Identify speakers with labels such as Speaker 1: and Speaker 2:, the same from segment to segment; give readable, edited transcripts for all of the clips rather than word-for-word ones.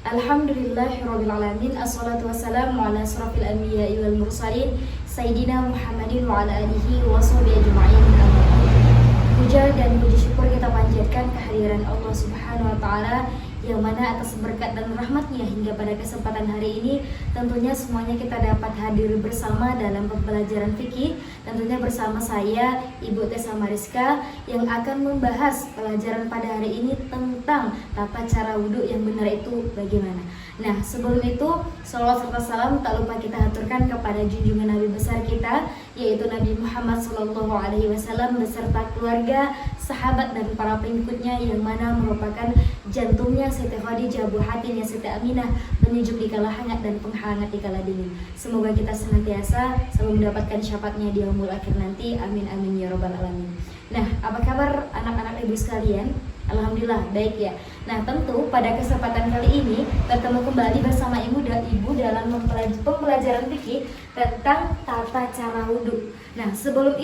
Speaker 1: Alhamdulillahirabbil alamin. Assalatu wassalamu ala asrofil anbiya'i wal mursalin Sayyidina Muhammadin wa ala alihi wa sahbihi ajma'in. Puja dan puji syukur kita panjatkan kehadiran Allah Subhanahu wa taala yang mana atas berkat dan rahmatnya hingga pada kesempatan hari ini tentunya semuanya kita dapat hadir bersama dalam pembelajaran fikih, tentunya bersama saya Ibu Tessa Mariska yang akan membahas pelajaran pada hari ini tentang tata cara wudhu yang benar itu bagaimana. Nah, sebelum itu sholawat serta salam tak lupa kita haturkan kepada junjungan Nabi besar kita, yaitu Nabi Muhammad SAW beserta keluarga, sahabat dan para pengikutnya yang mana merupakan jantungnya Siti Khadijah, hatinya Siti Aminah, penyejuk di kala hangat dan penghangat di kala dingin. Semoga kita senantiasa selalu mendapatkan syafaatnya di yaumul akhir nanti. Amin amin ya rabbal alamin. Nah, apa kabar anak-anak ibu sekalian? Alhamdulillah baik ya. Nah, tentu pada kesempatan kali ini bertemu kembali bersama ibu dalam pembelajaran fikih tentang tata cara wudhu. Nah, sebelum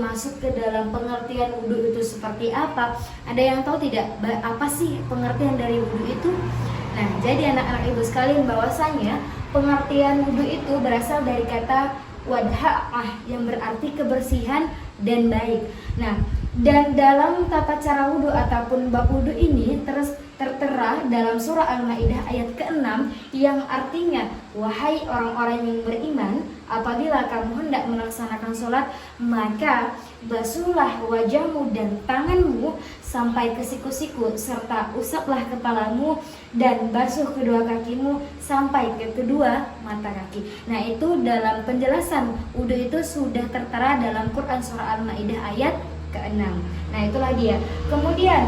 Speaker 1: masuk ke dalam pengertian wudhu itu seperti apa, ada yang tahu tidak apa sih pengertian dari wudhu itu? Nah, jadi anak-anak ibu sekalian, bahwasanya pengertian wudhu itu berasal dari kata wadha'ah yang berarti kebersihan dan baik. Nah, dan dalam tata cara wudhu ataupun bab wudhu ini tertera dalam surah Al-Maidah ayat ke-6 yang artinya, wahai orang-orang yang beriman, apabila kamu hendak melaksanakan sholat, maka basuhlah wajahmu dan tanganmu sampai ke siku-siku, serta usaplah kepalamu dan basuh kedua kakimu sampai ke kedua mata kaki. Nah, itu dalam penjelasan wudhu itu sudah tertera dalam Quran surah Al-Maidah ayat ke-6. Nah, itulah dia. Kemudian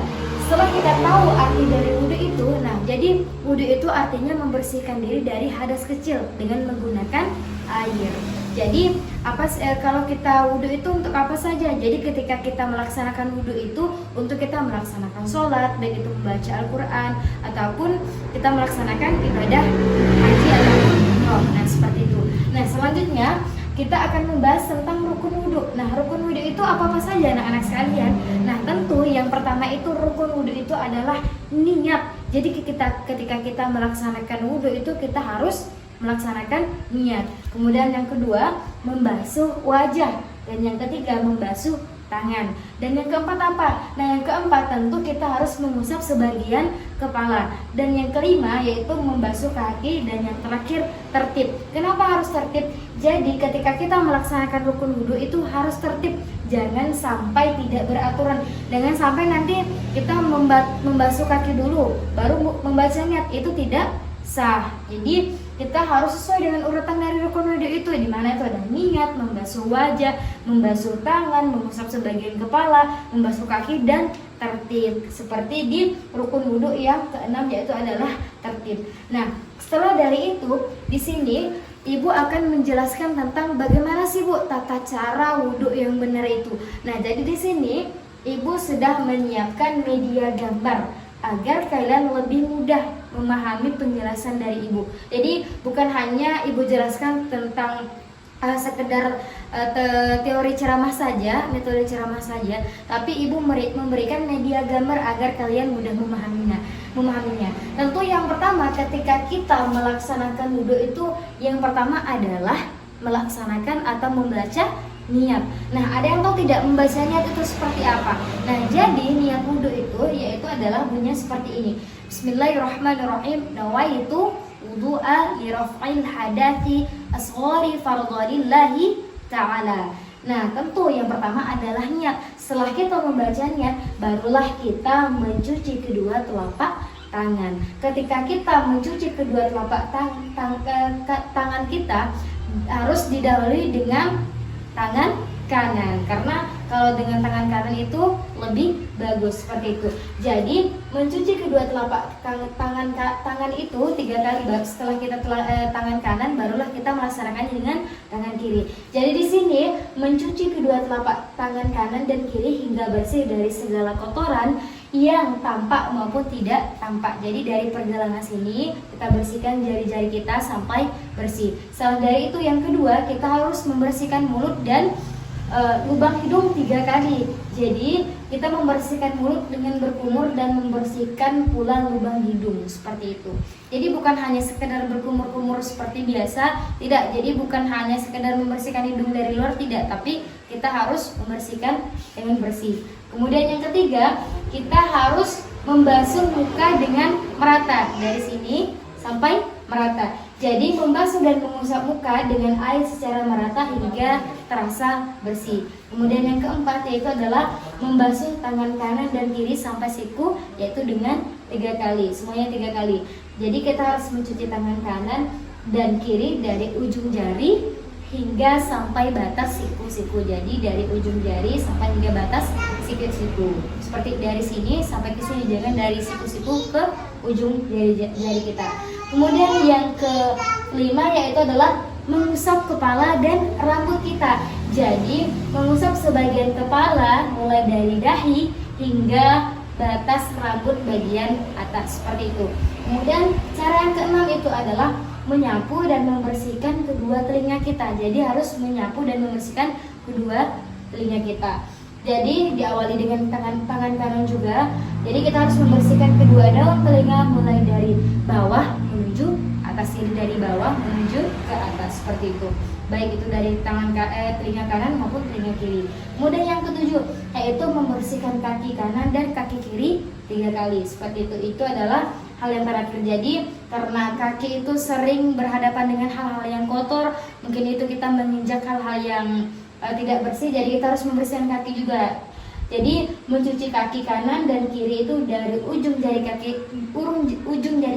Speaker 1: setelah kita tahu arti dari wudhu itu, nah jadi wudhu itu artinya membersihkan diri dari hadas kecil dengan menggunakan air. Jadi kalau kita wudhu itu untuk apa saja? Jadi ketika kita melaksanakan wudhu itu untuk kita melaksanakan sholat, baik itu membaca Al-Quran ataupun kita melaksanakan ibadah haji ataupun umroh. Nah, seperti itu. Nah, selanjutnya kita akan membahas tentang rukun wudhu. Nah, rukun wudhu itu apa saja anak-anak sekalian? Nah, tentu yang pertama itu rukun wudhu itu adalah niat. Jadi ketika kita melaksanakan wudhu itu kita harus melaksanakan niat. Kemudian yang kedua, membasuh wajah. Dan yang ketiga, membasuh tangan. Dan yang keempat apa? Nah, yang keempat tentu kita harus mengusap sebagian kepala. Dan yang kelima yaitu membasuh kaki. Dan yang terakhir tertib. Kenapa harus tertib? Jadi ketika kita melaksanakan rukun wudhu itu harus tertib. Jangan sampai tidak beraturan. Jangan sampai nanti kita membasuh kaki dulu baru membaca niat, itu tidak sah. Jadi kita harus sesuai dengan urutan dari rukun wudhu itu, di mana itu ada niat, membasuh wajah, membasuh tangan, mengusap sebagian kepala, membasuh kaki dan tertib. Seperti di rukun wudhu yang keenam yaitu adalah tertib. Nah, setelah dari itu di sini Ibu akan menjelaskan tentang bagaimana sih Bu tata cara wudhu yang benar itu. Nah, jadi di sini Ibu sudah menyiapkan media gambar agar kalian lebih mudah memahami penjelasan dari Ibu. Jadi bukan hanya Ibu jelaskan tentang sekedar teori ceramah saja, metode ceramah saja, tapi Ibu memberikan media gambar agar kalian mudah memahaminya. Tentu yang pertama ketika kita melaksanakan wudhu itu yang pertama adalah melaksanakan atau membaca niat. Nah, ada yang tahu tidak membaca niat itu seperti apa? Nah, jadi niat wudhu itu yaitu adalah bunyinya seperti ini. Bismillahirrahmanirrahim. Nawaitu wudu'a li raf'il hadathi asghari fardhalillahi ta'ala. Nah, tentu yang pertama adalah niat. Setelah kita membaca niat, barulah kita mencuci kedua telapak tangan. Ketika kita mencuci kedua telapak tangan kita harus didahului dengan tangan kanan, karena kalau dengan tangan kanan itu lebih bagus, seperti itu. Jadi mencuci kedua telapak tangan itu 3 kali. Setelah kita tangan kanan, barulah kita melaksanakannya dengan tangan kiri. Jadi di sini mencuci kedua telapak tangan kanan dan kiri hingga bersih dari segala kotoran yang tampak maupun tidak tampak. Jadi dari pergelangan sini kita bersihkan jari-jari kita sampai bersih. Selain dari itu yang kedua, kita harus membersihkan mulut dan lubang hidung 3 kali. Jadi Kita membersihkan mulut dengan berkumur dan membersihkan pula lubang hidung seperti itu. Jadi bukan hanya sekedar berkumur-kumur seperti biasa, tidak. Jadi bukan hanya sekedar membersihkan hidung dari luar, tidak, tapi kita harus membersihkan dengan bersih. Kemudian yang ketiga, kita harus membasuh muka dengan merata dari sini sampai merata. Jadi membasuh dan mengusap muka dengan air secara merata hingga terasa bersih. Kemudian yang keempat yaitu adalah membasuh tangan kanan dan kiri sampai siku, yaitu dengan 3 kali, semuanya 3 kali. Jadi kita harus mencuci tangan kanan dan kiri dari ujung jari hingga sampai batas siku-siku. Jadi dari ujung jari sampai hingga batas siku-siku. Seperti dari sini sampai ke sini, jangan dari siku-siku ke ujung jari kita. Kemudian yang kelima yaitu adalah mengusap kepala dan rambut kita. Jadi mengusap sebagian kepala mulai dari dahi hingga batas rambut bagian atas seperti itu. Kemudian cara yang keenam itu adalah menyapu dan membersihkan kedua telinga kita. Jadi harus menyapu dan membersihkan kedua telinga kita. Jadi diawali dengan tangan kanan juga. Jadi kita harus membersihkan kedua daun telinga mulai dari bawah menuju atas, jadi dari bawah menuju ke atas seperti itu. Baik itu dari telinga kanan maupun telinga kiri. Kemudian yang ketujuh yaitu membersihkan kaki kanan dan kaki kiri 3 kali. Seperti itu. Itu adalah hal yang terakhir. Jadi karena kaki itu sering berhadapan dengan hal-hal yang kotor, mungkin itu kita menginjak hal-hal yang tidak bersih, jadi kita harus membersihkan kaki juga. Jadi mencuci kaki kanan dan kiri itu dari ujung jari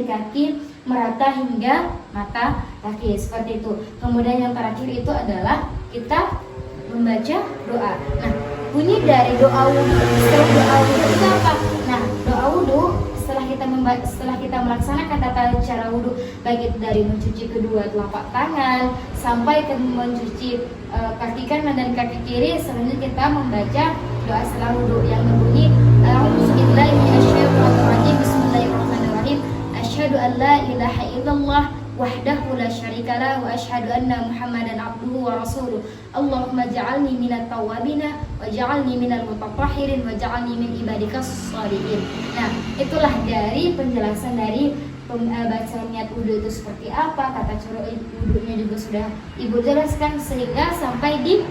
Speaker 1: kaki merata hingga mata kaki seperti itu. Kemudian yang terakhir itu adalah kita membaca doa. Nah, bunyi dari doa wudhu, setelah doa wudhu itu apa? Nah, doa wudhu setelah kita melaksanakan tata cara wudhu, baik itu dari mencuci kedua telapak tangan sampai ke mencuci kaki kanan dan kaki kiri, selanjutnya kita membaca doa setelah wudhu yang berbunyi A'udzubillahi minasyaitonir rajim, bismillahirrahmanirrahim, asyhadu an la ilaha illallah wahdahu la syarikalah wa asyhadu anna Muhammadan abduhu wa rasuluh. Allahumma ja'alni minat tawwabina wa ja'alni minal mutatahhirin wa ja'alni min ibadikas shalihin. Nah, itulah dari penjelasan dari bacaan niat wudhu itu seperti apa, tata cara wudhunya juga sudah Ibu jelaskan, sehingga sampai di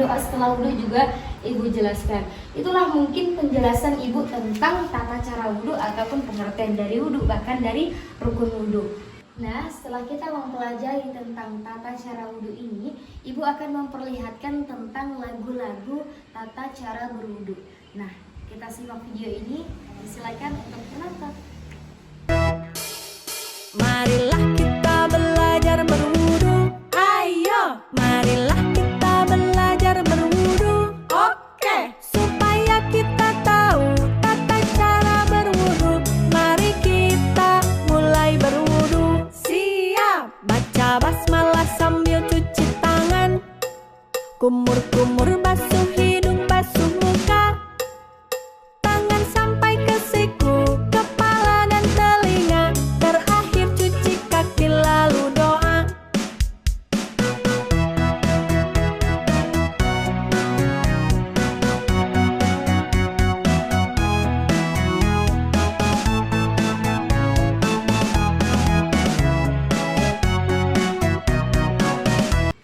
Speaker 1: doa setelah wudhu juga Ibu jelaskan. Itulah mungkin penjelasan Ibu tentang tata cara wudhu ataupun pengertian dari wudhu, bahkan dari rukun wudhu. Nah, setelah kita mempelajari tentang tata cara wudhu ini, Ibu akan memperlihatkan tentang lagu-lagu tata cara berwudhu. Nah, kita simak video ini, silakan untuk menonton.
Speaker 2: Marilah kita belajar berwudhu. Ayo, marilah kita belajar berwudhu. Oke, supaya kita tahu tata cara berwudhu, mari kita mulai berwudhu. Siap, baca basmalah sambil cuci tangan, kumur-kumur basuh hidung, basuh muka, tangan sampai ke siku, kepala dan telinga, terakhir cuci kaki lalu doa.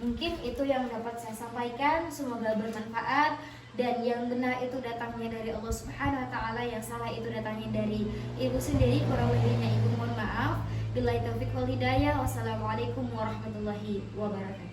Speaker 1: Mungkin itu yang dapat saya sampaikan, semoga bermanfaat. Dan yang benar itu datangnya dari Allah Subhanahu wa Ta'ala, yang salah itu datangnya dari Ibu sendiri. Kurang lebihnya Ibu mohon maaf. Billahi taufiq wal hidayah. Wassalamualaikum warahmatullahi wabarakatuh.